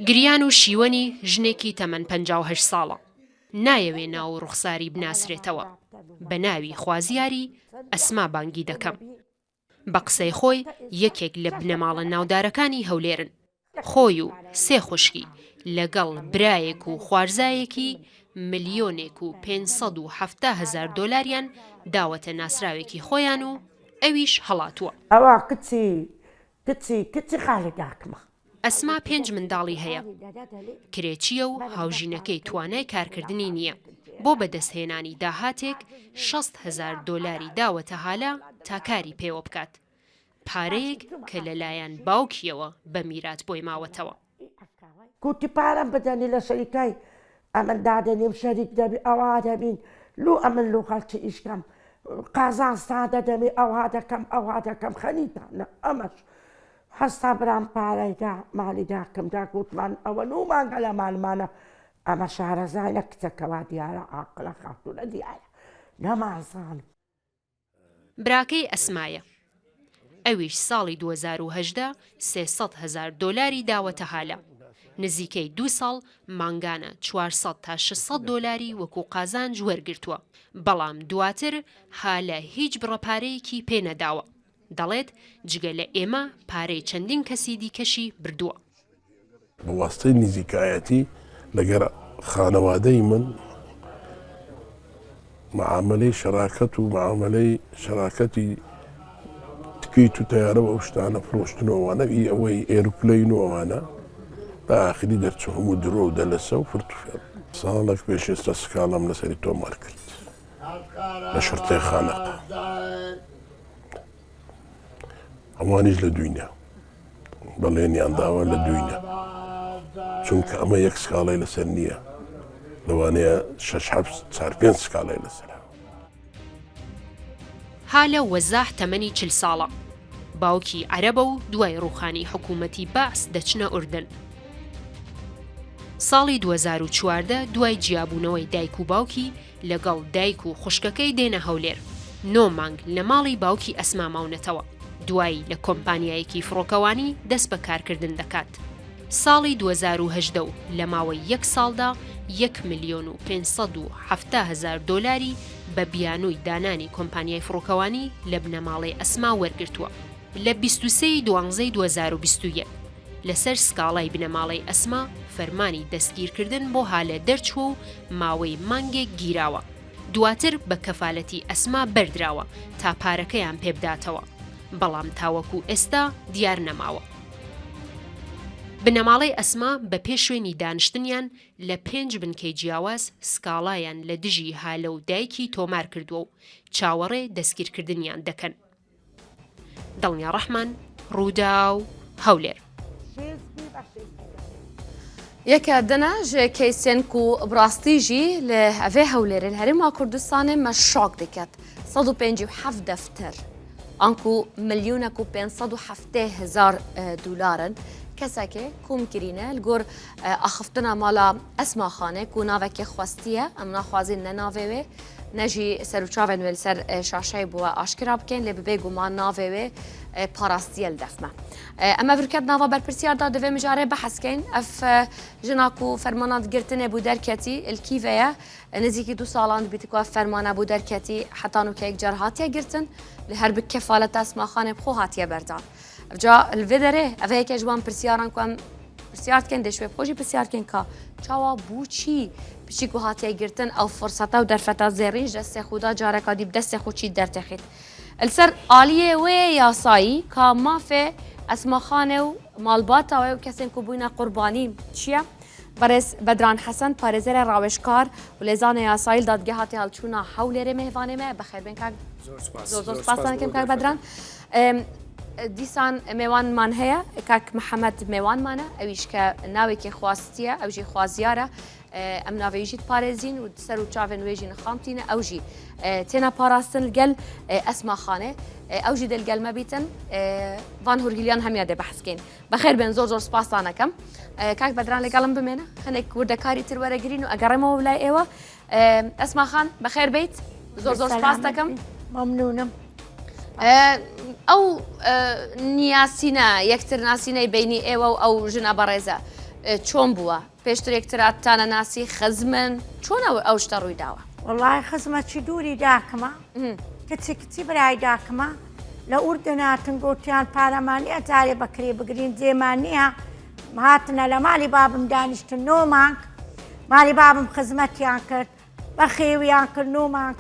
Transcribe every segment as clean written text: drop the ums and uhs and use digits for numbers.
گریان و شیوەنی ژنێکی تەمەن 58 ساڵە نایەوێ ناو ڕوخساری بناسرێتەوە بە ناوی خوازیاری ئەسما بانگی دەکەم بە قسەی خۆی یەکێک لە بنەماڵە ناودارەکانی هەولێرن خۆی و سێ خوشکی لەگەڵ برایەک و خوارزایەکی ملیۆنێک و 570,000 دۆلاریان داوەتە ناسراوێکی خۆیان و ئەویش هەڵاتووە ئەوە کچی خاڵی داکمە ئەسما 5 منداڵی هەیە کرێچیە و هاوژینەکەی توانای کارکردنی نییە بۆ بەدەستهێنانی داهاتێک 60,000 دۆلاری داوەتە هالا تا کاری پێوە بکات پارەیەک کە لەلایەن باوکیەوە بە میرات بۆی ماوەتەوە کوتی پارەم بدەنی لە شەریکای ئەمن دادەنیم شەریک دەبی ئەوە دەبین لو ئەمن لو خەڵکی ئیشکەم قازان سادە دەبی ئەوها دەکەم خەنیتانە ئەمەش هەستا برام پارەیدا مالی داکەمدا گوتمان ئەوە نومانگە لە مالمانە ئەمە شارەزانە کچەکەوا دیارە عاقڵە خاتوونە دیارە نەمازان براکەی ئەسمایە ئەویش ساڵی 2018 300,000 دۆلاری داوەتە هالا نزیکەی 2 ساڵ مانگانە 400 تا 600 دۆلاری وەکو قازانج وەرگرتووە بەڵام دواتر هالە هیچ بڕەپارەیەکی پێ نەداوە دەڵێت جگە لە ئێمە پارەی چەندین کەسی دیکەشی بردووە بە واستەی نزیکایەتی لەگەر خانەوادەی من معاملەی شەراکەت و معاملەی شەراکەتی تکەیت و تەیارە و ئەو شتانە فرۆشتنەوەوانە ئەوەی ئێروپلەین و ئەوانە بە ئاخری دەرچوو هەموو درۆ و دەلەسە و فرتوفێر ساڵێک پێش ئێستا سکاڵم لەسەری تۆمار کرد لە شورتەی خانەقە ئەوانیش لە دوینە بەڵێنیان داوە لە دوینە چونکە ئەمە یەک سکاڵی لەسەر نییە لەوانەیە 6-7 سکاڵی لەسەرە هالە وەزاح تەمەنی 40 ساڵە باوکی عەرەبە و دوای ڕوخانی حکوومەتی بەعس دەچنە ئوردن ساڵی 2014 دوای جیابوونەوەی دایک و باوکی لەگەڵ دایک و خوشکەکەی دێنە هەولێر 9 مانگ لە ماڵی باوکی ئەسما ماونەتەوە دوایی لە کۆمپانیایەکی فڕۆکەوانی دەست بە کارکردن دەکات ساڵی 2018 و لە ماوەی 1 ساڵدا 1,570,000 دۆلاری بە بیانووی دانانی کۆمپانیای فڕۆکەوانی لە بنەماڵی ئەسما وەرگرتووە لە 23/12/2021 لەسەر سکاڵای بنەماڵی ئەسما فەرمانی دەستگیرکردن بۆ هالە دەرچووە و ماوەی مانگێک گیراوە دواتر بە کەفالەتی ئەسما بەردراوە تا پارەکەیان پێبداتەوە بەڵام تاوەکو ئێستا دیار نەماوە بنەماڵەی ئەسما بە پێش شوێنی دانیشتنیان لە 5 بنکەی جیاواز سکاڵایان لە دژی هالە و دایکی تۆمار کردووە و چاوەڕێ دەستگیرکردنیان دەکەن دڵنیا ڕەحمان ڕوودا و هەولێر یەکە دەنا ژێ کەیسێنک و بڕاستیژی لە ئەvێ هەولێرە لە هەرێما کوردستانê me şok dikket 157 defter anku 1,570,000 dolarin kesekê kom kirîne li gor axiftina mala Esma Xanê ku navekê xwestiye em naxwazin ne navê wê ne jî serûçavên wê li ser şaşeyê bûye aşkira bikin lê bi bê guman navê wê parastiye li def me em ev riket nava berpirsiyar da divê mijarê beheskeyn ev jina ku fermana girtinê bû derketî il kîve ye nêzîkî 2 salan dibîtî ku ev fermana bû derketî heta nûkeyek car hatiye girtin li her bi kefaleta Esma Xanê bi xwe hatiye berdan Evca li vê derê ev heyekê ji wan pirsiyaran ku em pirsiyar dikin dê şwê xwe jî pirsiyar dikin ka çawa bû çî piçî ku hatiye girtin ew furseta û derfeta zêrîn ji destê xwe da careka dî bi destê xwe çî dertexît li ser aliyê wê yasayî ka mafê Esma Xanê û malbata wê û kesên ku bûne qurbanî çi ye Berêz Bedran Hesen parêzera rawêjkar û lêzanê yasayî li dadgeha têhalçûna Hewlêrê mêhvanê me bixêrbin kak zor spas dikim kak Bedran دیسان mêwanman heye kak Mihemed mêwanman e ew îş ke navekê xwastiye ew jî xwaziyar e em navê jî diparêzîn û ser û çavên wê jî nixamtîne ew jî têne parastin li gel Esma Xanê ew jî dê li gel me bîtin van hûrgiliyan hemiya dê behskên bixêr bin zor spas nakim kak Bedran lêgelim bimêne hinek wirdekarî tir weregirîn û egerêmەوە bilای ئێوە Esma Xan bixêr bêt zor spas dikim ممنونم ئەو نیاسینە یەکتر ناسینەی بینی ئێوە و ئەو ژنە بەڕێزە چۆن بووە پێشتر یەکتراتانە ناسی خزمن چۆنەوە ئەو شتە ڕووی داوە والله خزمەتی دووری داکەمە کچی برای داکەمە لە ئوردناتن گوتیان پارەمانی ئەجارێ بەکرێ بگرین جێمان نییە هاتنە لە ماڵی بابم دانیشتن 9 مانگ ماڵی بابم خزمەتیان کرد بە خێویان کرد 9 مانگ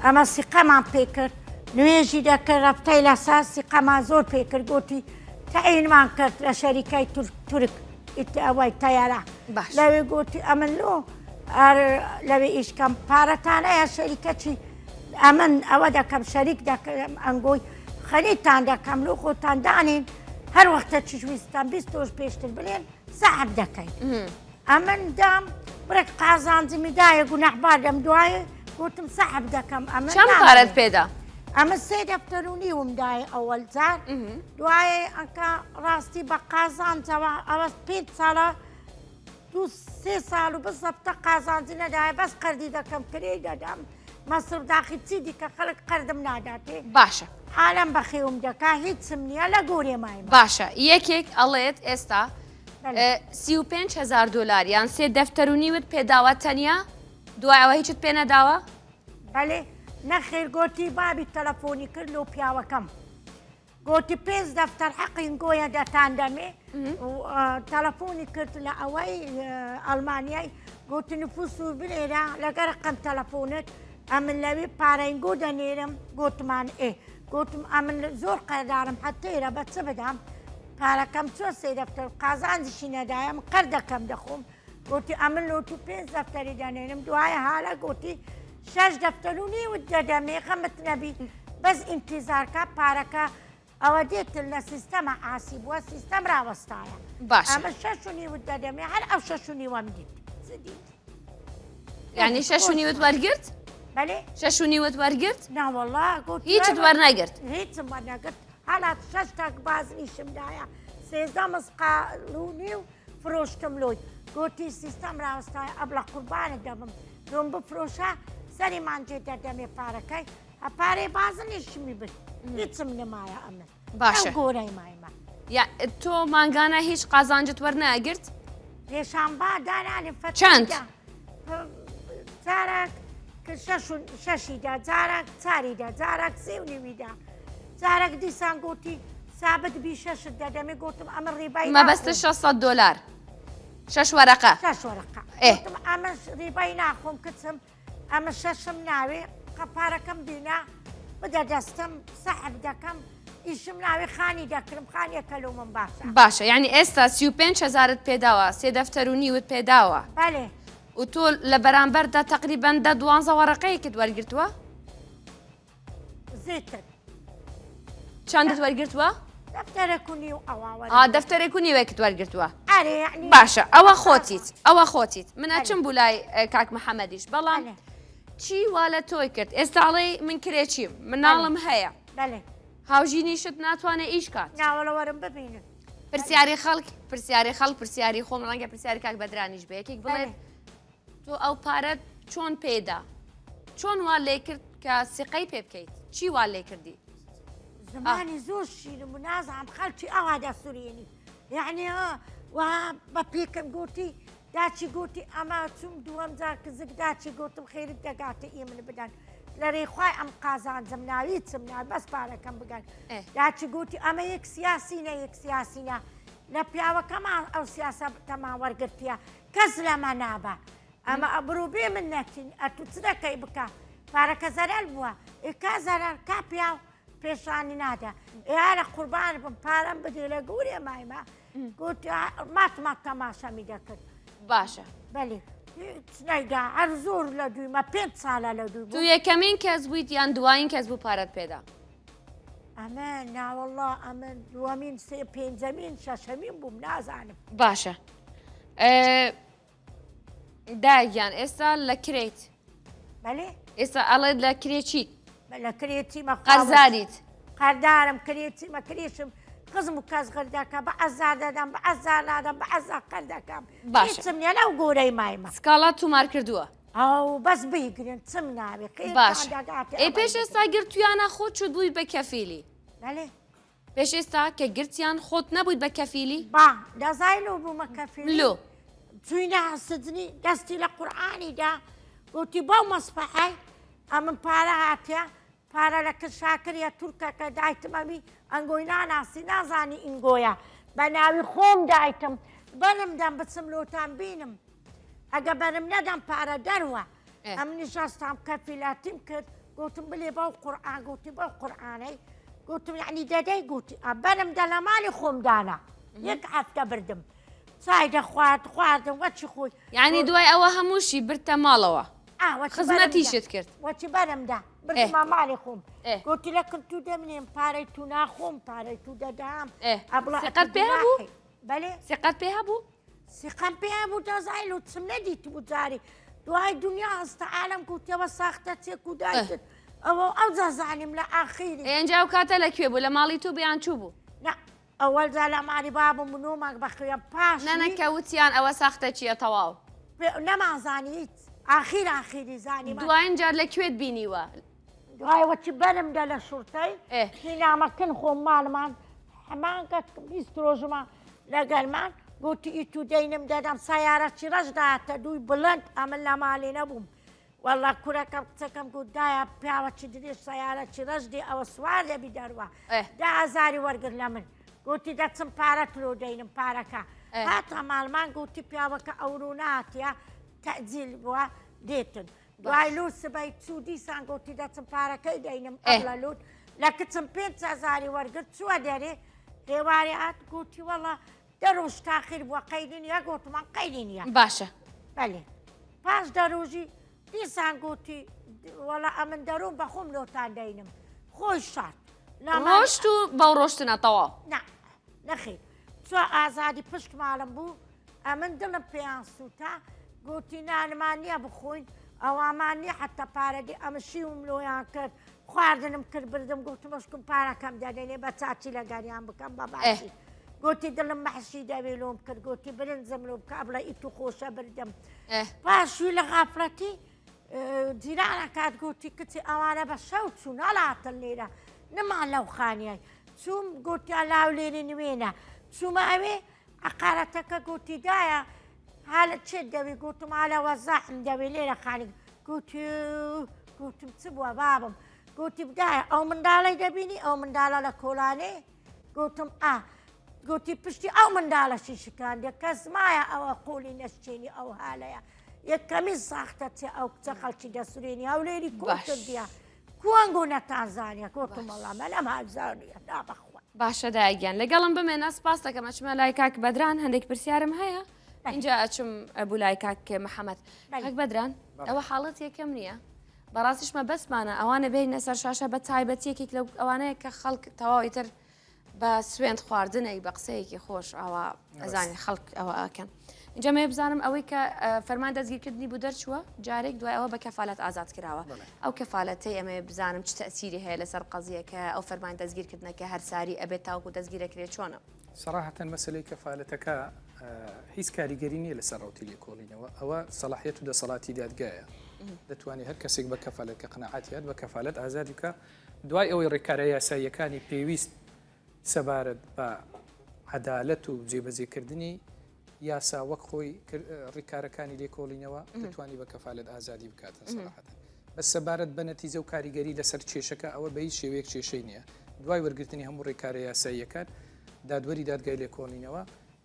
ئەمە سیقەمان پێ کرد نوێژی دەکرد ڕفتەی لەسەر سیقەمان زۆر پێ کرد گوتی تەعینمان کرد لە شەریکەی تورک ئەوەی تەیارە لەوێ گوتی ئەمن لۆ لەوێ ئیشکەم پارەتانەیە شەریکەچی ئەمن ئەوە دەکەم شەریک دەکەم ئەنگۆی خەریتان دەکەم لۆ خۆتان دانین هەر وەختە چشویستان 20 تۆش پێشتر بڵێن سەحب دەکەین ئەمن دام بڕێک قازانجمی دایە گونەحبار دەم دوایە گوتم سەحب دەکەم ئەمە چەند پارەت پێدا ئەمە 3 دەفتەرونی ومدایە ئەوەل جار دوایە ئەکە ڕاستی بە قازانجەوە ئەوە 5 ساڵە 2-3 ساڵ و بزەبتە قازانجی نەدایە بەس قەردی دەکەم کرێ دەدەم مەسر داخی چی دیکە خەڵک قەردم ناداتێ باشە حالم بەخێوم دەکا هیچم نییە لە گۆرێ مایمە باشە یەکێک ئەڵێت ئێستا 35,000 دلار یان 3 دەفتەرونیوت پێداوە تەنیا دوای ئەوە هیچت پێ نەداوە بەڵێ نەخێر گۆتی بابی تەلەفۆنی کرد لۆ پیاوەکەم گۆتی 5 دەفتەر حەقین گۆیە دەتان دەمێ تەلەفۆنی کرد لە ئەوەی ئەڵمانیای گوتی نفوس و بنێرە لەگەر قەم تەلەفۆنت ئەمن لەوێ پارەنگۆ دەنێرم گوتمان گوتم ئەمن زۆر قەردارم حتەیرە بە چ بدەم پارەکەم چۆ 3 دەفتەر قازانجیشی نەدایە من قەر دەکەم دەخۆم گوتی ئەمن لۆ تو 5 دەفتەری دەنێرم دوایە حالە گوتی 6 دەفتەرونی وت دەدەمێ خەمت نەبی بەس ئینتیزارکە پارەکە ئەوە دێتن لە سیستەمە ئاسی بووە سیستەم ڕاوەستایە ئەمە 6 وت دەدەمێ هەر ئەو 6 وەم دیت یعنی 6 وت وەرگرت؟ بەڵێ 6 وت وەرگرت؟ ناوەڵا گوتی هیچت وەرنەگرت هیچم وەرنەگرت هەڵات 6 تاک بازنیشمدایە 13 مسقالونی و فرۆشتم لۆی گوتی سیستەم ڕاوەستایە ئەبلە قوربانت دەبم دۆم بفرۆشە سەریمان جێ دەدەمێ پارەکەی پارەی بازنیشمی برد هیچم نمایە ئەمن باشە گۆرەی مایمە تۆ مانگانە هیچ قازانجت وەرنەگرت؟ پێشانبا دانانی چەند؟ جارێک شەشیدا جارێک چاریدا جارێک 3.5دا جارێک دیسان گوتی سابت بی 6 دەدەمێ گوتم ئەمە ڕێبای مەبەستە 600 دلار 6 وەرەقە 6 وەرەقە گوتم ئەمە ڕێبای ناخۆم کچم ئەمە 6م ناوێ قەپارەکەم بینا بدە دەستم سەحب دەکەم ئیشم ناوێ خانی دەکرم خانیەکە لەو من باشە یعنی ئێستا 35,000 پێداوە 3 دەفتەرونی وت پێداوە بەڵێ و تۆ لە بەرامبەردا تقریبان 12 وەرەقەیەکت وەرگرتووە؟ زێتر چەندت وەرگرتووە؟ دەفتەرێکونی و ئەوە دەفتەرێک و نیوەیەکت وەرگرتووە ئەرێ باشە ئەوە خۆتیت منە چم بوو لای کاک محەممەدیش بەڵام چی وا لە تۆی کرد ئێستاڵی من کرێکیم مناڵم هەیە بەڵێ هاوژینیشت ناتوانێت ئیش کات ناوەڵەوەرم ببینن پرسیاری خەڵک پرسیاری خۆم ڕەنگە پرسیاری کاک بەدرانیش بە یەکێک بڵێت تۆ ئەو پارەت چۆن پێدا چۆن وا لێ کرد کە سقەی پێ بکەیت چی وا لێ کردی زمانی زۆر شیرم و نازانم خەڵکی ئەوا دەسوورێنی یعنی بە پێکەم گوتی داچی گوتی ئەمە چوم دووەم جار کزک داچی گوتم خێرت دەگاتە ئێ من بدەن لە ڕێخوای ئەم قازانجم ناوی چم ناوی بەس پارەکەم بگەن داچی گوتی ئەمە یەک سیاسینە یەک سیاسینە لە پیاوەکەمان ئەو سیاسە تەمان وەرگرتیە کەس لەمە نابە ئەمە ئەبروبێ من نەکین ئەتو چ دەکەی بکە پارەکە زەرەل بووە ئێکا زەرەر کا پیاو پێشانی نادا ئێرە قوربان بم پارەم بدێ لە گەورێ مایمە گوتی ماتمە تەماشەمی دەکرد باشە بەێ نەیدا هەر زۆر لە دوویمە 5 ساڵە لە دوو تو یەکەمین کەس بوویت یان دوایین کەس بوو پارەت پێدا ئەمە ناوەڵڵا ئەمە دووەمین پێنجەمین شەشەمین بووم نازانم باشە داگیان ئێستا لە کرێیت بەێ ئێستا ئەڵێت لە کرێچیت لە کرێتیمە قەرزاریت قەردارم کرێتیمە کرێشم قزم و کەس غردەکە بە ئەزار دەدەم بە ئەزار نادەم بە ئەزار قەر دەکەم هیچم نیە لەو گۆرەی مایمە سکاڵات تومار کردووە ئەو بەس بیگرن چم ناوێ باش ئێ پێش ئێستا گرتویانە خۆت چوت بوویت بە کەفیلی بەێ پێش ئێستا کە گرتیان خۆت نەبوویت بە کەفیلی با دەزای بوومە کەفیلی لۆ چوینە سجنی دەستی لە قورئانیدا گوتی باو مەسپەحەی ئەمن پارە هاتیە پارە لە کرشاکریە تورکەکە دایتمەمی ئەنگۆی ناناسی نازانی ئینگۆیە بە ناوی خۆم دایتم بەرم دەم بچم لۆتان بینم ئەگە بەرم نەدەم پارە دەروە ئەم نیشەستام کەفیلاتیم کرد گوتم بلێ باو قورئان گوتی باو قورئانەی گوتم یعنی دەدەی گوتی بەرم دە لە ماڵی خۆمدانە یەک هەفتە بردم چای دەخوارد خواردم وەچی خۆی یعنی دوای ئەوە هەمووشی برتە ماڵەوە خزمەتیشت کرد وەچی بەرمدا بردمە ماڵی خۆم گوتی لەکن تو دەمنێم پارەی تو ناخۆم پارەی تو دەدام سقەت پێ هەبوو بەێ سقەت پێ هەبوو سقەم پێ بوو دەزای و چم نەدیت بوو جاری دوای دنیا هەستە عالم گوتیەوە ساختە چێک و دایتت ئەوە ئەو جازانیم لە ئاخیری ئێنجا و کاتە لەکوێ بوو لە ماڵی تو بیان چوو بوو ئەوەلجا لە ماری بابم نۆماک بەخوێن پاش نەنەکەوتیان ئەوە ساختە چییە تەواو نەمازانیت ئاخیری زانی دوایین جار لەکوێت بینیوە دوایوەچی بەرمدا لە شورتەی هینامەکن خۆم ماڵمان هەمان کەت 20 ڕۆژمان لەگەلمان گوتی ئیتو دەینم دەدەم سیارەی ڕەشداتە دووی بڵند ئەمن لە ماڵێ نەبووم وەڵا کوورەکەم قسەکەم گوتدایە پیاوەچی درێژ سیارەی ڕەشدی ئەوە سوار دەبی دەروە 10,000 وەرگرت لە من گوتی دەچم پارە ترۆ دەینم پارەکە هاتە ماڵمان گوتی پیاوەکە ئەوڕۆ ناتیە تەجیل بووە دێتن دوای لوت سبەی چوو دیسان گوتی دەچم پارەکەی دەینم ئەڵە لوت لە کچم 5,000 وەرگرت چووە دەرێ هێواری هات گوتی وەڵا دەڕۆژ تاخیر بووە قەیدی نییە گوتمان قەیدی نییە باشە بەێ پاش دەڕۆژی دیسان گوتی وەڵا ئەمن دەڕۆم بە خۆم لۆتان دەینم خۆی شارد ڕۆشت و بەو ڕۆشتنە تەواو نەخیر چوە ئازادی پشت ماڵم بوو ئەمن دڵم پێیان سووتە گوتی نانمان نییە بخۆین ئەوامان نییە حتا پارەدی ئەمە شیوم لۆیان کرد خواردنم کرد بردم گوتمەشکم پارەکەم دەدەنێ بە چاچی لە گەریان بکەم بە باشی گوتی دڵم مەحشی دەوێ لۆم کرد گوتی برنجم لۆ بکە بڵێ ئیت و خۆشە بردم پاشوی لە غافرەتی جیرانە کات گوتی کچی ئەوانە بە شەو چوو نەڵاتن لێرە نمان لەو خانیای چوم گوتیان لاو لێری نوێنە چوومە ئەوێ عقارەتەکە گوتی دایە حالت چێت دەوی گوتم هالەوە زەحم دەوێ لێرە خانی گوتم چ بووە بابم گوتی بدایە ئەو منداڵی دەبینی ئەو منداڵە لە کۆلانێ گوتم گوتی پشتی ئەو منداڵەشی شکاندێ کەس مایە ئەوە قوڵی نەشتێنی ئەو هالەیە یەکەمی ساختە چێ ئەو کچە خەڵکی دەسورێنی هەولێری کوردیە کوەنگۆ نەتانزانیە گوتم وەڵامە لەم هەزانیە نابەخوا باشە دایگیان لەگەڵم بمێنە سپاس دەکەم ئەچمە لای کاک بەدران هەندێک پرسیارم هەیە اینجا ئەچم بوو لای کاک محەممەد کاک بەدران ئەوە حاڵەت یەکەم نییە بەڕاستیشمە بەسمانە ئەوانە بینە سەر شاشە بە تایبەتیەکێک لەو ئەوانەیە کە خەڵک تەواویتر بە سوێند خواردنەی بە قسەیەکی خۆش ئەوە ئەزانانی خەڵک ئەوە ئەکەن اینجا مێ بزانم ئەوەی کە فەرمان دەستگیرکردنی بوو دەرچووە جارێک دوای ئەوە بە کەفالەت ئازاد کراوە ئەو کەفالەتەی ئەمێ بزانم چ تەسیری هەیە لەسەر قەزیەکە ئەو فەرمان دەستگیرکردنەکە هەر ساری ئەبێت تاوکو دەستگیرەکرێت چۆنە سەراحەتەن مەسلەی کەفالەتەکە هیچ کاریگەری نییە لەسەر ڕوتی لێکۆڵینەوە ئەوە سەلاحیەت و دەسەڵاتی دادگایە دەتوانێت هەر کەسێک بە کەفالەت کە قەنەعاتیات بە کەفالەت ئازادی بکە دوای ئەوەی ڕێکارە یاساییەکانی پێویست سەبارەت بە عەدالەت و جێبەجێکردنی یاسا وەک خۆی ڕێکارەکانی لێکۆڵینەوە دەتوانی بە کەفالەت ئازادی بکاتن سەراحەتەن بەس سەبارەت بە نەتیجە و کاریگەری لەسەر کێشەکە ئەوە بە هیچ شێوەیەک کێشەی نییە دوای وەرگرتنی هەموو ڕێکارە یاساییەکان دادوەری دادگای لێکۆڵینەوە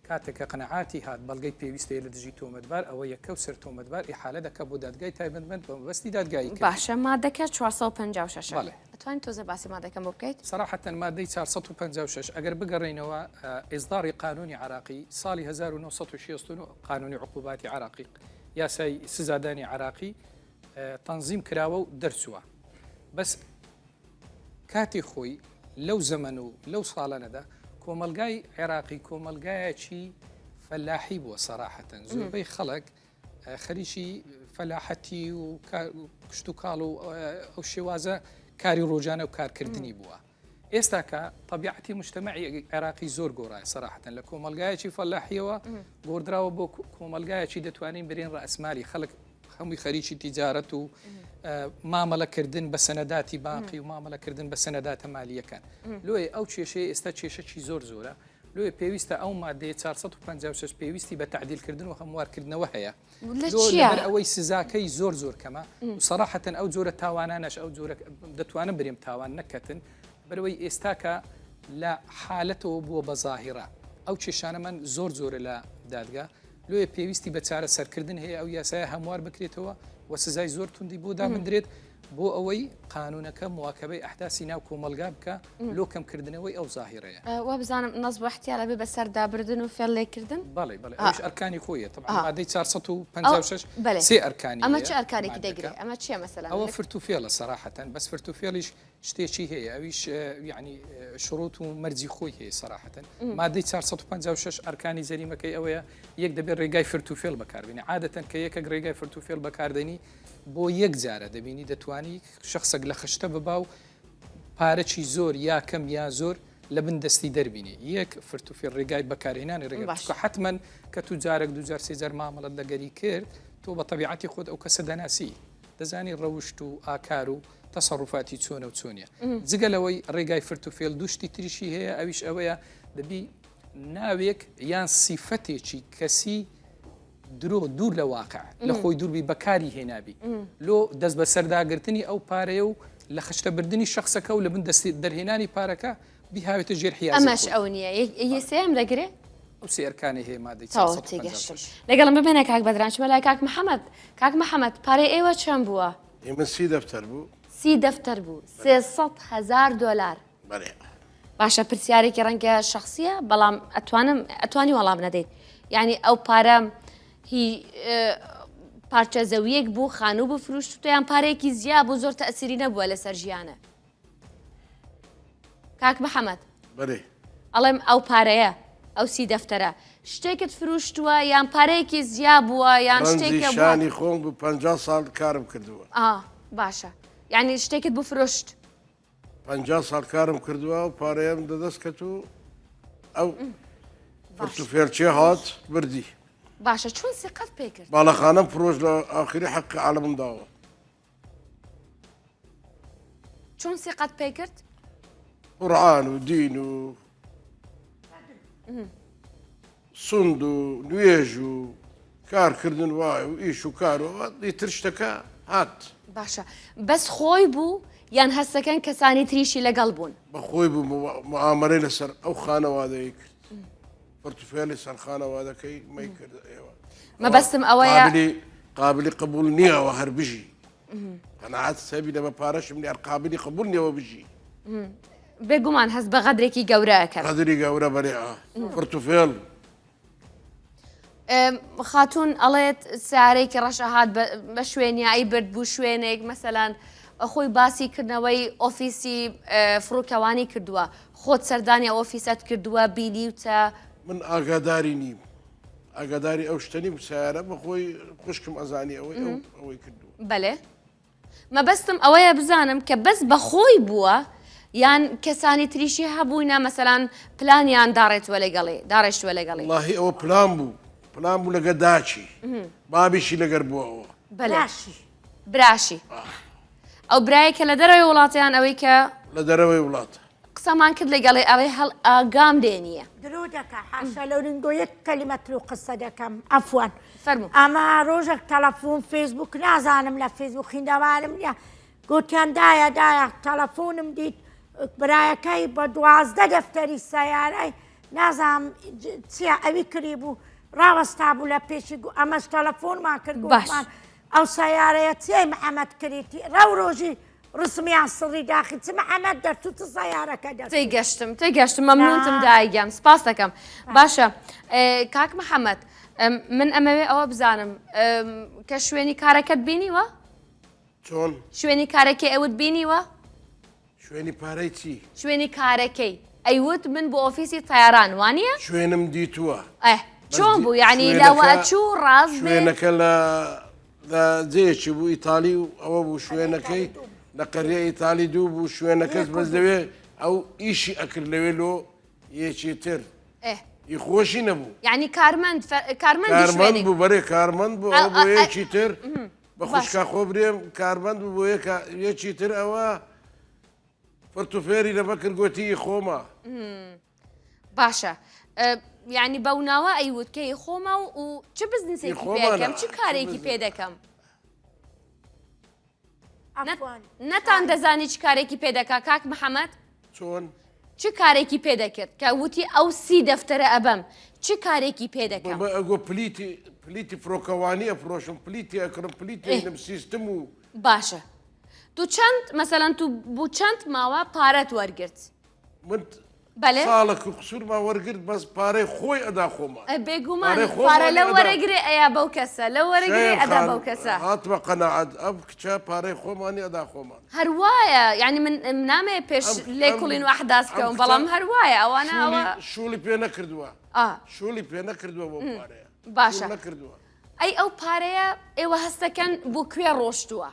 کاتێکە قەنەعاتی هات بەڵگەی پێویستەیە لە دژی تۆمەتبار ئەوە یەکە و سەر تۆمەتبار ئیحالە دەکە بۆ دادگای تایبەتمەند بە مەبەستی دادگایی باشە مادەکە 456 ئەتوانین تۆزە باسی مادەکەم بۆ بکەیت سەراحەتەن مادەی 456 ئەگەر بگەڕێنەوە ئێزداری قانونی عراقی ساڵی 1960 قانونی عقوباتی عراقی یاسای سزادانی عراقی تەنزیم کراوە و دەرچووە بەس کاتی خۆی لەو زەمن و لەو ساڵانەدا کۆمەلگای عێراقی کۆمەلگایەکی فەلاحی بووە سەراحەتەن زۆربەی خەڵک خەریکی فەلاحەتی و کشت و کاڵ و ئەو شێوازە کاری ڕۆژانە و کارکردنی بووە ئێستا کە طبیعەتی مجتەمەعی عێراقی زۆر گۆڕایە سەراحەتەن لە کۆمەلگایەکی فەلاحیەوە گۆڕدراوە بۆ کۆمەلگایەکی دەتوانین برێن ڕەئسمالی هەمووی خەریکی تیجارەت و مامەڵەکردن بە سەنەداتی باقی و مامەڵەکردن بە سەنەداتە مالیەکان لۆی ئەو کێشەیە ئێستا کێشەی زۆر زۆرە لۆی پێویستە ئەو مادەیە 456 پێویستی بە تعدیلکردن و هەموارکردنەوە هەیە لەبەر ئەوەی سزاکەی زۆر زۆر کەمە و سەراحەتەن ئەو جۆرە تاوانانەش ئەو جۆرە دەتوانن برێم تاوان نەکەتن بەرەوەی ئێستاکە لە حالەتەوە بووە بە ظاهرە ئەو کێشانەمان زۆر زۆرە لە دادگا لۆیە پێویستی بە چارە سەرکردن هەیە ئەو یاسایە هەموار بکرێتەوە و سزای زۆر توندی بۆ دامندرێت بۆ ئەوەی قانونەکە مواکەبەی ئەحداسی ناو کۆمەلگا بکە لۆ کەمکردنەوەی ئەو ظاهرەیە وە بزانم نەزب احتیالە بێ بەسەر دابردن و فێڵێکردن بەڵێ بەڵێ ئەوش ئەرکانی خۆیە طبعا مادەی 456 سێ ئەرکانی ئەمە چه ئەرکانێکی دەگرێت ئەمە چیە مەسەلا ئەوە فرتوفێڵە سەراحەتەن بەس فرتوفێڵیش شتێکی هەیە ئەویش یعنی شروط و مەرجی خۆی هەیە سەراحەتەن مادەی 456 ئەرکانی جەریمەکەی ئەوەیە یەک دەبێت ڕێگای فرتوفێڵ بەکاربێنی عادەتەن کە یەکە ڕێگای فرتوفێڵ بەکاردێنی بۆ یەک جارە دەبینی دەتوانی شخصێک لە خشتە ببا و پارەی زۆر یا کەم یا زۆر لە بن دەستی دەربینی یەک فرتوفێڵ ڕێگای بەکارهێنانی ڕێگە حتمما کە تو جارێک دو جار سێجار مامەڵەت لەگەری کرد تۆ بە طبیعەتی خۆت ئەو کەسە دەناسی دەزانی ڕەوشت و ئاکار و تەسەڕوفاتی چۆنە و چۆنیە جگەلەوەی ڕێگای فرتوفێڵ دوشتی تریشی هەیە ئەویش ئەوەیە دەبی ناوێک یان سیفەتێکی کەسی درۆ دوور لە واقع لە خۆی دووربی بەکاری هێنابی لۆ دەست بە سەرداگرتنی ئەو پارەیە و لە خشتەبردننی شخصەکە و لە بن دەستی دەرهێنانی پارەکە بیهاوێتە ژێر حیاز ئەمەش ئەو نییە یەسێم دەگرێ ئەو سێرکانی هەیە مادەی تێگەشتم لەگەڵم ببێنە کاک بەدرانچمە لای کاک محەممەد پارەی ئێوە چەند بووە؟ ئێمە 30 دەفتەر بوو 30 دەفتەر بوو 300,000 دلار باشە پرسیارێکی ڕەنگە شخصیە بەڵام ئەتوانی وەڵام نەدەیت یعنی ئەو پارە هی پارچە زەویەک بوو خانوو بفروشت یان پارێکی زیاد بوو زۆر تەسیری نەبووە لەسەر ژیانە کاک محەممەد ئەڵێم ئەو پارەیە ئەو 30 دەفتەرە شتێکت فروشتووە یان پارەیەکی زیاد بووە یان شتێکی خۆم بوو 50 ساڵ کارم کردووە باشە یعنی شتێکت بوو فرۆشت 50 ساڵ کارم کردووە و پارەیەم دەدەست کەت و ئەو فرتوفێڵچێ هات بردی باشە چۆن سقەت پێ کرد باڵەخانەم فرۆش لە ئاخری حەق عالەمم داوە چۆن سقەت پێ کرد قورعان و دین و سند و نوێژ و کارکردن وایە و ئیش و کارەوە دیتر شتەکە هات باشە بەس خۆی بوو یان هەستەکەن کەسانی تریشی لەگەڵ بوون بەخۆی بوو معامەرەی لەسەر ئەو خانەوادەی کرد پرتوفێڵی سەر خانەوادەکەی مەی کرد ئێوە مەبەستم ئەوەیە قابلی قبول نییەوە هەر بژی قەناعەت سەبی لە بە پارەشم لێر قابلی قبول نیەوە بژی بێگومان هەست بە غەدرێکی گەورەکە غەدری گەورە بەرێ پرتوفێڵ خاتون ئەڵێت سارێکی ڕەشە هات بە شوێنیایی برد بوو شوێنێک مەسەلەن خۆی باسی کردنەوەی ئۆفیسی فڕووکەوانی کردووە خۆت سەردانی ئۆفیسەت کردووە بینیوتە من ئاگاداری نیم ئاگاداری ئەو شتەنی سیارە بەخۆی خوشکم ئەزانی ئەوەی کردووە بەڵێ مەبەستم ئەوەیە بزانم کە بەس بەخۆی بووە یان کەسانی تریشی هەبووینە مەسەلەن پلانیان داڕێتوە لەگەڵێ داڕێشتوە لەگەڵێ واللهی ئەوە پلان بوو لەگە داچی بابیشی لەگەر بووەوە براشی ئەو برایەکە لە دەرەوەی وڵاتیان ئەوەی کە لە دەرەوەی وڵات قسەمان کرد لەگەڵێ ئەوەی هەڵ ئاگام دێنیە درۆ دەکە حاشا لەورنگۆ یەک کەلیمەتر و قسە دەکەم ئەفوان فەرموو ئەمە ڕۆژێک تەلەفۆن فێسبوک نازانم لە فێسبوک خیندەوارم نییە گوتیان دایە تەلەفۆنم دیت برایەکەی بە 12 دەفتەری سەیارەی نازانم چیە ئەوی کردی بوو ڕاوەستا بوو لە پێشی ئەمەش تەلەفۆنمان کرد گوتمان ئەو سەیارەیە چیای محەممەد کردیتی ڕەو ڕۆژی ڕسمیان سڕی داخی چ محەممەد دەرتوتە سەیارەکە تێگەشتم مەمنونتم دایگەم سپاس دەکەم باشە کاک محەممەد من ئەمەوێ ئەوە بزانم کە شوێنی کارەکەت بینیوە چۆن شوێنی کارەکەی ئەوت بینیوە شوێنی پارەی چی شوێنی کارەکەی ئەیوت من بۆ ئۆفیسی تایاران وانە شوێنم دیتووە چۆن بوو یعنی لەوە چوو ڕاست شوێنەکە لە جێکی بوو ئیتالی و ئەوە بوو شوێنەکەی لە قەریە ئیتالی دوو بوو شوێنەکەس بەس دەوێ ئەو ئیشی ئەکرد لەوێ لۆ یەکی تر خۆشی نەبوو یعنی کارمەند بوو بەرێ کارمەند بوو بۆ یەکی تر بە خوشکا خۆ برێم کاربند بوو بۆ یەکی تر ئەوە فەرتوفێری لەمە کرد گوتی خۆمە باشە یعنی بەو ناوە ئەیوتکەی خۆمە و چ بزنسێکی پێکەم چ کارێکی پێ دەکەم نەتان دەزانی چ کارێکی پێ دەکا کاک محەممەد چۆن چ کارێکی پێ دەکرد کە وتی ئەو سی دەفتەرە ئەبەم چ کارێکی پێ دەکەم ئەگۆ پلیتی فڕۆکەوانی ئەفرۆشم پلیتی ئەکرم پلیتم سیستم و باشە تو چەند مەسەەن تو بوو چەند ماوە پارەت وەرگرت من بەێ ساڵە قسوورما وەرگرت بەس پارەی خۆی ئەدا خۆمان بێگومان پارە لە وەرەگرێ ئەیا بەو کەسە لە وەرەگرێ ئەدا بەو کەسە هاتمە قەنەعەت ئەم کچە پارەی خۆمانی ئەدا خۆمان هەروایە یعنی من نامێ پێش لێ کوڵین و ئەحداسکەم بەڵام هەروایە ئەوانە ئەوە شوڵی پێ نەکردووە شوڵی پێ نەکردووە بۆ پارەیە باشە نەکردووە ئەی ئەو پارەیە ئێوە هەستەکەن بۆ کوێ ڕۆشتووە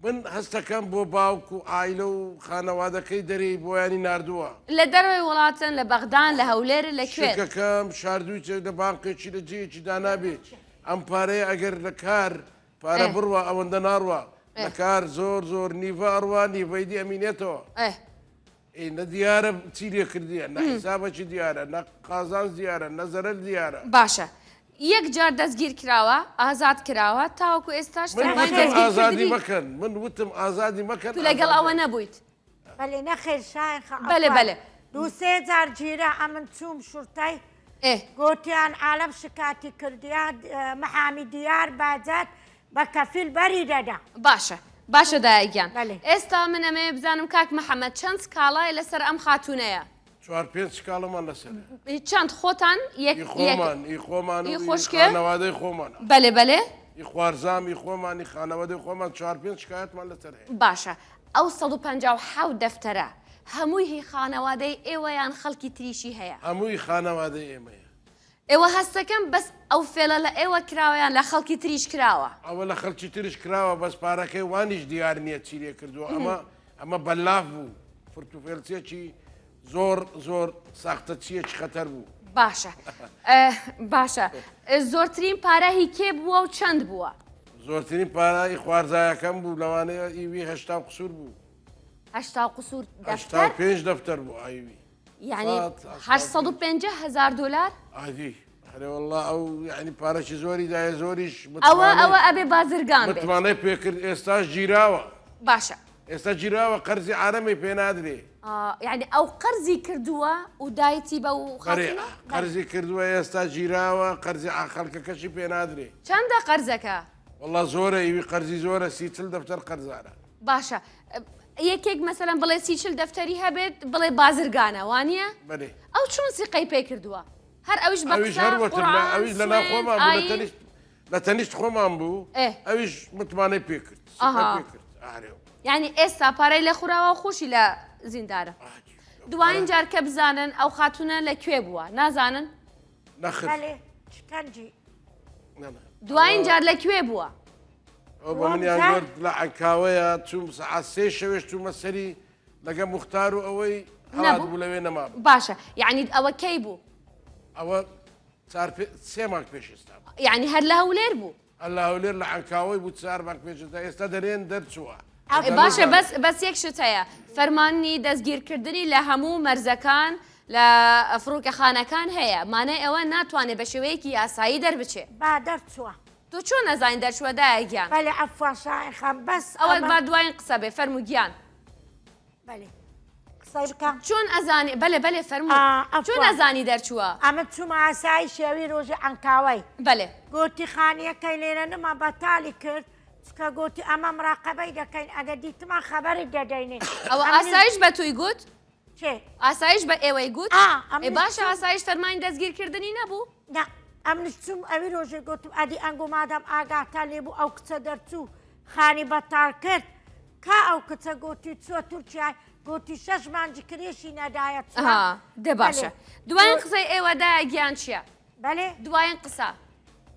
من هەستەکەم بۆ باوک و ئایلە و خانەوادەکەی دەری بۆیانی نردووە لە دەروی وڵاتن لە بەغدان لە هەولێر لەکوێ شەکەکەم شاردووی لە بانقێکی لە جێکی دانابێت ئەم پارەیە ئەگەر لە کار پارە بڕوە ئەوەندە ناڕوە لە کار زۆر زۆر نیڤە ئەڕوان نیڤەیدی ئەمینێتەوە نە دیارە چی لێ کردیە نە حیسابەکی دیارە نە قازان دیارە نەزەرەر دیارە باشە یەک جار دەستگیر کراوە ئازاد کراوە تاوەکو ئێستاش ئازادی مەکەن من وتم ئازادی مەکەن لەگەڵ ئەوە نەبوویت بەێ نەخێر شای بەێ بەێ دوو سێ جار گیرە ئەمن چوم شورتای گوتیان عالم شکاتی کردیان محامی دیار باجات بە کەفیل بەری دەدا باشە باشە دایگیان ئێستا من ئەمێ بزانم کاک محەممەد چەند سکاڵای لەسەر ئەم خاتونەیە 4-5 سکاڵەمان لەسەر چەند خۆتان خۆمان خۆشکێنەوادەی خۆمان بەێ بەێ خوارزامی خۆمانی خانەوەدەی خۆمان 4-5 شکایەتمان لەسەر باشە ئەو 157 دەفتەرە هەمووی هی خانەوادەی ئێوەیان خەڵکی تریشی هەیە هەمووی خانەوادەی ئێمەیە ئێوە هەستەکەم بەس ئەو فێلە لە ئێوە کراوەیان لە خەڵکی تریش کراوە ئەوە لە خەڵکی تریش کراوە بەس پارەکەی وانیش دیار نییە چیرێ کردووە ئەمە بەلاف بوو فرتوفێلچێکی زۆر ساختە چیەکی خەتەر بوو باشە باشە زۆرترین پارە هی کێ بووە و چەند بووە زۆرترین پارایی خوارزایەکەم بوو لەوانەیە ئیوی هەشتا قسوور بوو هەشتا قسوور پێنج دەفتەر بوو ئایوی یعنی 850,000 دلار ئادی هەرێوەڵڵا ئەو یعنی پارەی زۆری دایە زۆریش ئەوە ئەبێ بازرگان متمانەی پێکرد ئێستاش گیراوە باشە ئێستا گیراوە قەرزی عارەمی پێ نادرێ یعنی ئەو قەرزی کردووە و دایتی بە و قەرزی کردووە ئێستا گیراوە قەرزی خەڵکەکەشی پێ نادرێ چەندە قەرزەکە وەڵڵا زۆرە ئیوی قەرزی زۆرە 30 دەفتەر قەرزارە باشە یەکێک مەسەلەن بڵێ 30 دەفتەری هەبێت بڵێ بازرگانە وانە ئەو چۆن سیقەی پێ کردووە هەر ئەوش ئەویش لە ناخۆمان لە تەنیشت خۆمان بوو ئەویش متمانەی پێکرد یعنی ئێستا پارەی لە خوراوە خۆشی لە زیندارە دوایین جار کە بزانن ئەو خاتونە لەکوێ بووە نازانن دوایین جار لەکوێ بووە ئەو بە منیان لە عکاوەیە چوم سەعات 3 شەوێش چوومە سەری لەگە موختار و ئەوەی بوو لەوێ نەما باشە یعنی ئەوە کەی بوو ئەوە 3 مانگ پێش ئێستا یعنی هەر لە هەولێر بوو لە هەولێر لە عکاوەی بوو 4 مانگ پێشتا ئێستا دەرێن دەرچووە باشە بەس یەک شت هەیە فەرمانی دەستگیرکردنی لە هەموو مەرزەکان لە فڕۆکەخانەکان هەیە مانای ئەوە ناتوانێت بە شێوەیەکی یاسایی دەربچێ با دەرچووە تۆ چۆن نەزانین دەرچووە دایگیان بەێ ئەفواشای خەم بەس ئەوە با دوایین قسە بێ فەرموگیان چۆن ئەزانی بەێ فەرمو چۆن ئەزانی دەرچووە ئەمە چوومە ئاسایی شێوی ڕۆژی ئەنکاوی بەێ گوتی خانیەکەی لێرە نەما بەتالی کرد کە گوتی ئەمە مراقبەی دەکەین ئەگە دیتمان خەبەری دەدەینێ ئەوە ئاسایش بە توی گوت چێ ئاسایش بە ئێوەی گوت باشە ئاسایش فەرمانی دەستگیرکردنی نەبوو ئەمنش چوم ئەوی ڕۆژێ گوتم ئەدی ئەنگۆ مادام ئاگاتا لێبوو ئەو کچە دەرچوو خانی بەتال کرد کا ئەو کچە گوتی چوە تورکیای گوتی 6 مانجی کرێشی نەدایە دە باشە دوایین قسەی ئێوەدایە گیان چییە بەێ دوایین قسە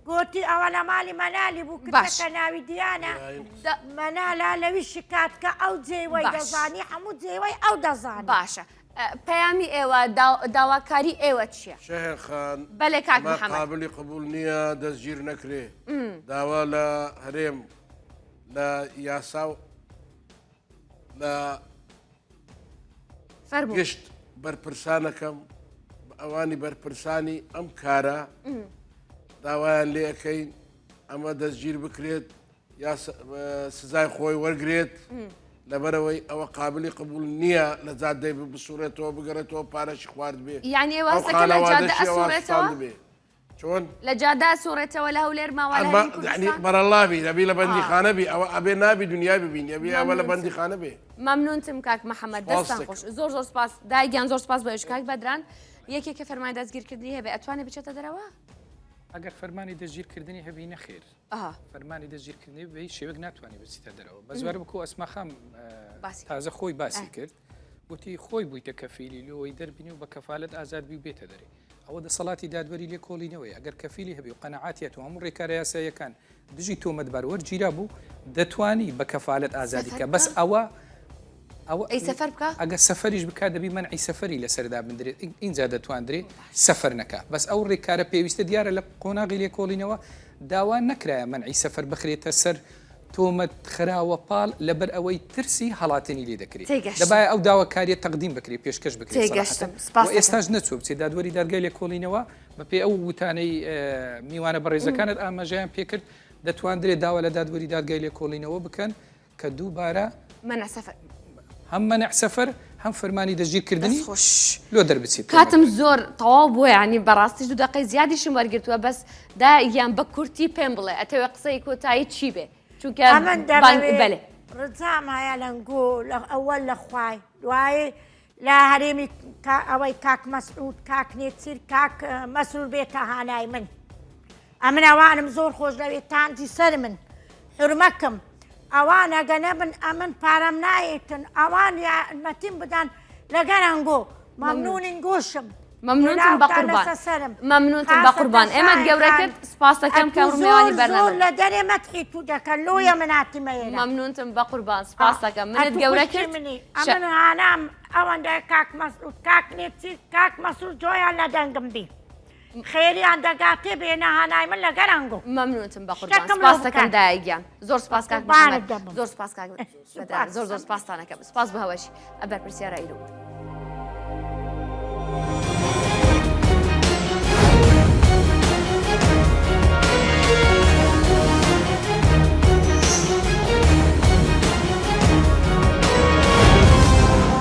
گوتی ئەوە لە مالی مەنالی بوو کچەکە ناوی دیانە مەنالا لەوی شکاتکە ئەو جێوەی دەزانی هەموو جێوەی ئەو دەزان باشە پەیامی ئێوە داواکاری ئێوە چییە؟ شەهێخان بەڵێ کاک محەممەد قابلی قبول نییە دەستگیر نەکرێ داوا لە هەرێم لە یاسا و لە فەرموو گشت بەرپرسانەکەم ئەوانی بەرپرسانی ئەم کارە داوایان لێ ئەەکەین ئەمە دەستگیر بکرێت یا سزای خۆی وەرگێت لەبەرەوەی ئەوە قابلی قبول نییە لە جادەی بسوورێتەوە بگەڕێتەوە پارەشی خوارد بێ یعنی ئێوەستەکە لە جادە ئەسوورێتەوە چۆن لە جادە ئەسوورێتەوە لە هەولێر ماوە بەرەڵاوی دەبی لە بەندیخانەبی ئەوە ئەبێ نابی دنیا ببین ئەبێ ئەوە لە بەندیخانە بێ مەمنونتم کاک محەممەد دەستان خۆش زۆر زۆر سپاس دایگیان زۆر سپاس بەش کاک بەدران یەکێکە فەرمای دەستگیرکردنی هەبێ ئەتوانێت بچێتە دەرەوە ئەگەر فەرمانی دەستگیرکردنی هەبی نەخێر فەرمانی دەستگیرکردنی بەی شێوەک ناتوانانی بچیتە دەرەوە بە زوار بکو ئەسماخام تازە خۆی باسی کرد وتی خۆی بوویتە کەفیلی لەوەی دەربینی و بە کەفالت ئازادبی و بێتە دەرێ ئەوە دەسەڵاتی دادوەری لێ کۆڵینەوەی ئەگەر کەفیلی هەبی و قەنەعاتیەت و هەموو ڕێکارە یاساییەکان دژی تۆمەتبار وەرگیرا بوو دەتوانی بە کەفالت ئازادیکە بەس ئەوە ئەی سەفەر بکە ئەگە سەفەریش بکات دەبی منعی سەفەری لەسەردا بندرێت اینجا دەتواندرێت سەفەر نەکە بەس ئەو ڕێکارە پێویستە دیارە لە قۆناغی لێ کۆڵینەوە داوا نەکرایە منعی سەفەر بخرێتە سەر تۆمەت خراوە پاڵ لەبەر ئەوەی ترسی هەڵاتنی لێ دەکرێت دەبایە ئەو داواکاریە تەقدیم بکرێت پێشکەش بکرێت ئێستاش نەچوو بچێت دادوەری دەرگای لێ کۆڵینەوە بەپێ ئەو وتانەی میوانە بەڕێزەکانت ئاماژیان پێکرد دەتواندرێت داوا لە دادوەری دادگای لێ کۆڵینەوە بکەن کە دووبارە منع سەفەر هەم منع سەفەر هەم فەرمانی دەستگیرکردنی لۆ دەربچیت کاتم زۆر تەواو بووە ینی بەڕاستیش دوو دقەی زیادیشم وەرگرتووە بەس دا یان بە کورتی پێم بڵێ ئەتەوێ قسەی کۆتایی چی بێ چونکە بەلێ ڕزام هەیە لەنگۆ لە ئەوەل لە خوای دوایێ لە هەرێمی ئەوەی کاک مەسعود کاک نێچیر کاک مەسرور بێتە هانای من ئەمن ئەوانم زۆر خۆش دەوێت تانجی سەر من حرمەکەم ئەوان ئەگە نەبن ئەمن پارەم نایەتن ئەوان یارمەتیم بدەن لەگەرانگۆ مەمنونین گۆشم مەمنونتم بە قوربان مەمنونتم بە قوربان ئێمە گەورەکرد سپاس دەکەم کە ڕمێوانی بەرنامە لە دەرێ مەتحی تو دەکەن لۆیە مناتیمەیە مەمنونتم بە قوربان سپاس دەکەم منت گەورە کرد ئەمن هانام ئەوەندە کاک مەسعود کاک نێچیر کاک مەسعود جۆیان لە دەنگم بی خێریان دەگاتێ بێنە هانای من لەگەرانگۆ مەمنونتم بە قوربان سپاس دەکەم دایگیان زۆر سپاس کاک محەممەد زۆر سپاس کاک زۆر زۆر سپاسانەکەم سپاس بە هەوەشی ئەبەر پرسیارە ئیرۆ